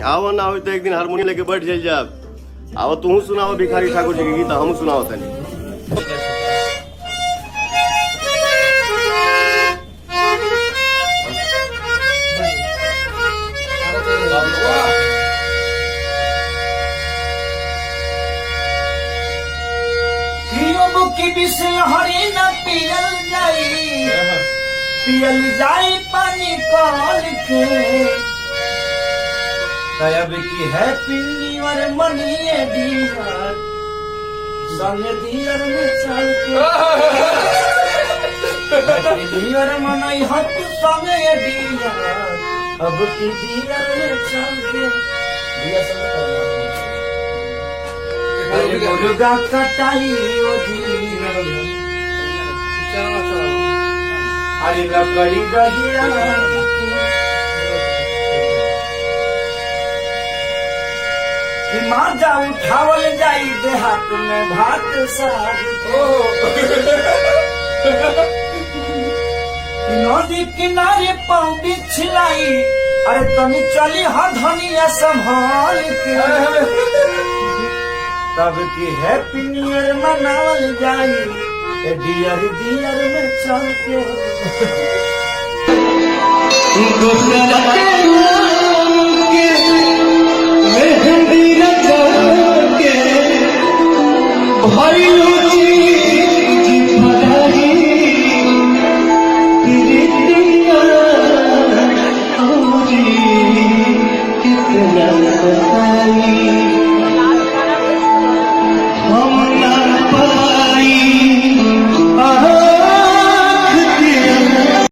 आओ ना हो तो एक दिन हारमोनियम लेके बैठ जाइए आप। आओ तू सुनाओ भिखारी ठाकुर जी के गीत, हम सुनाओ तनी। की बिसल हरी न पियल जाई पानी कॉल के तब की हैप्पी न्यू ईयर मनिए दिया संग दियर में चल के हैप्पी न्यू ईयर मनई हक संग दिया अब की दियर में चल के दिया संग मुर्गा कटाई ओ अरे लकड़ी गहिया कि माजा उठावल जाई देहात में भात साग नदी किनारे पाँव बिछलाई अरे तनी चली हा धनिया संभाल के तब की हैप्पी न्यू ईयर मनावल जाई डियर डियर में चल के